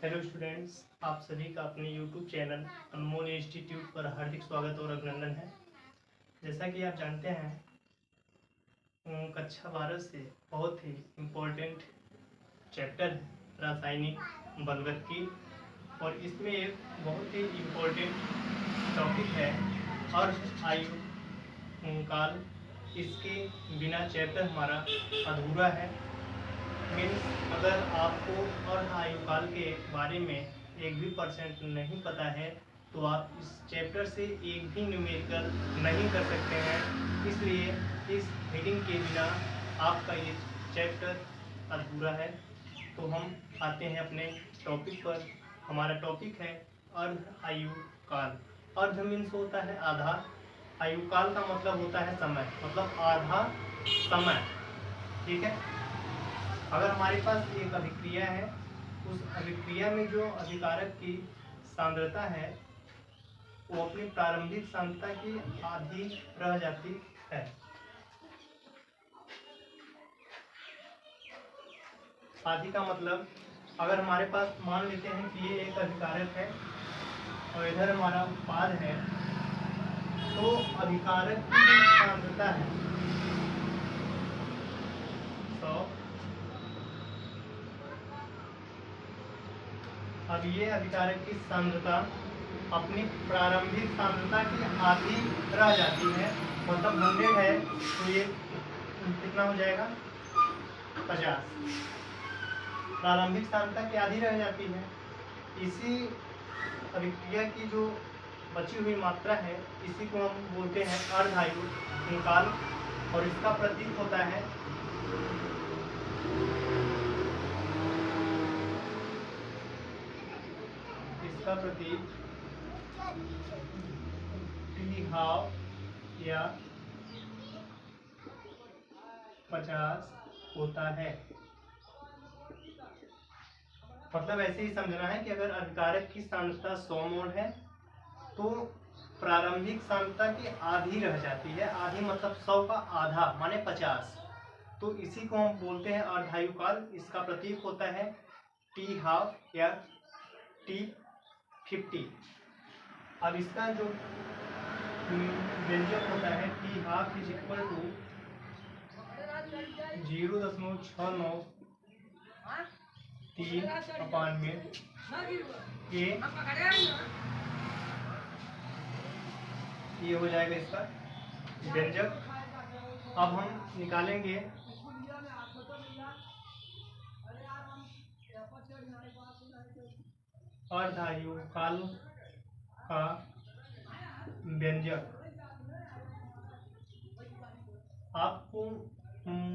Hello students, आप सभी का अपने यूट्यूब चैनल अनमोल इंस्टीट्यूट पर हार्दिक स्वागत और अभिनंदन है। जैसा कि आप जानते हैं, कक्षा 12 से बहुत ही इम्पोर्टेंट चैप्टर है रासायनिक बलगत और इसमें एक बहुत ही इम्पोर्टेंट टॉपिक है अर्ध आयु काल। इसके बिना चैप्टर हमारा अधूरा है। मीन्स अगर आपको अर्ध आयु काल के बारे में एक भी % नहीं पता है तो आप इस चैप्टर से एक भी न्यूमेरिकल नहीं कर सकते हैं। इसलिए इस हेडिंग के बिना आपका ये चैप्टर अधूरा है। तो हम आते हैं अपने टॉपिक पर। हमारा टॉपिक है अर्ध आयु काल। अर्ध मीन्स होता है आधा, आयु काल का मतलब होता है समय, मतलब आधा समय। ठीक है। अगर हमारे पास एक अभिक्रिया है, उस अभिक्रिया में जो अभिकारक की सांद्रता है वो अपनी प्रारंभिक सांद्रता की आधी रह जाती है। आधी का मतलब अगर हमारे पास मान लेते हैं कि ये एक अभिकारक है और इधर हमारा उत्पाद है, तो अभिकारक की जो सांद्रता है 100। अब ये अभिकारक की सांद्रता अपनी प्रारंभिक सांद्रता की आधी रह जाती है, मतलब 100 है तो ये कितना हो जाएगा 50। प्रारंभिक सांद्रता की आधी रह जाती है। इसी अभिक्रिया की जो बची हुई मात्रा है इसी को हम बोलते हैं अर्ध आयु काल और इसका प्रतीक होता है टी हाफ या 50 होता है। मतलब ऐसे ही समझना है कि अगर अभिकारक की सांद्रता 100 मोल है तो प्रारंभिक सांद्रता की आधी रह जाती है। आधी मतलब 100 का आधा माने 50। तो इसी को हम बोलते हैं अर्धायु काल। इसका प्रतीक होता है टी हाफ या T50। अब इसका जो व्यंजक होता है T half is equal to 0.69 3 में ये हो जाएगा इसका व्यंजक। अब हम निकालेंगे अर्धायु काल का व्यंजक। आपको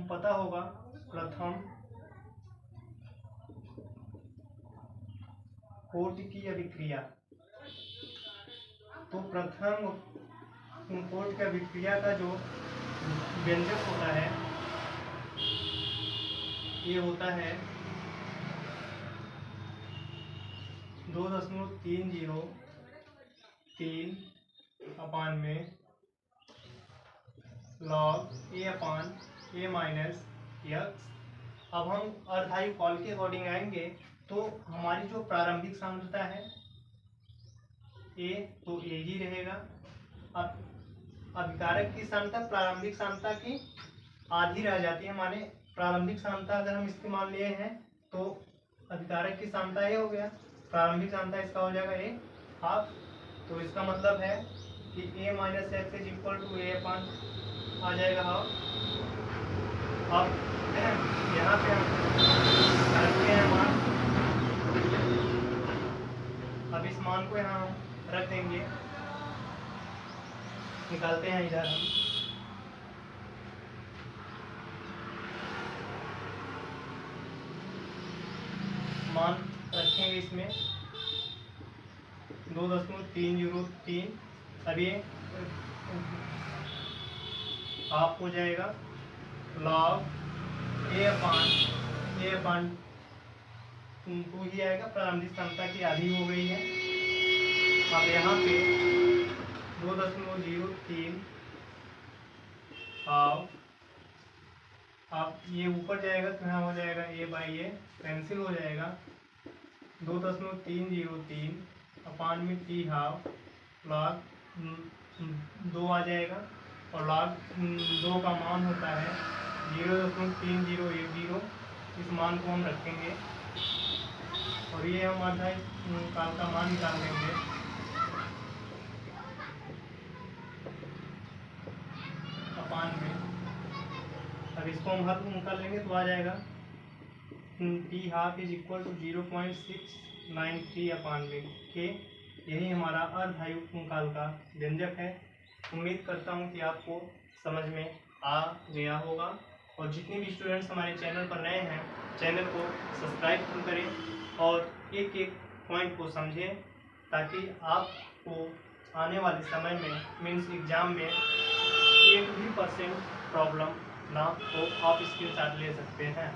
पता होगा प्रथम कोटि की अभिक्रिया। तो प्रथम कोटि की अभिक्रिया का जो व्यंजक होता है ये होता है 2.303 में log a माइनस x। अब हम अर्धायु काल के अकॉर्डिंग आएंगे तो हमारी जो प्रारंभिक सांद्रता है a, तो a ही रहेगा। अब अभिकारक की सांद्रता प्रारंभिक सांद्रता की आधी रह जाती है, माने प्रारंभिक सांद्रता अगर हम इसकी मान लिए हैं तो अभिकारक की सांद्रता a हो गया, प्रारंभिक सांद्रता इसका हो जाएगा a हाफ। तो इसका मतलब है कि a minus X is equal to a अपन आ जाएगा हाफ। अब यहाँ पे हम रखते हैं मान। अब इस मान को यहाँ हम रख देंगे, निकालते हैं इधर हम। मान रखेंगे इसमें 2.303। अब ये हाफ हो जाएगा log a अपान 2 ही आएगा, प्रारंभिक सांद्रता की आधी हो गई है। अब यहाँ पे 2.03 हाफ। अब ये ऊपर जाएगा तो यहाँ हो जाएगा a बाई ए कैंसिल हो जाएगा। 2.303 अपान में टी हाफ लॉग 2 आ जाएगा और लॉग 2 का मान होता है 0.3010। इस मान को हम रखेंगे और ये हम आधा काल का मान निकाल लेंगे। अपान में अब इसको हम हल कर लेंगे तो आ जाएगा T half is equal to 0.693 अपान में के। यही हमारा अर्धआयु काल का व्यंजक है। उम्मीद करता हूँ कि आपको समझ में आ गया होगा और जितने भी स्टूडेंट्स हमारे चैनल पर नए हैं चैनल को सब्सक्राइब करें और एक एक पॉइंट को समझें ताकि आपको आने वाले समय में मीन्स एग्जाम में 1% प्रॉब्लम ना हो। आप स्क्रीनशॉट ले सकते हैं।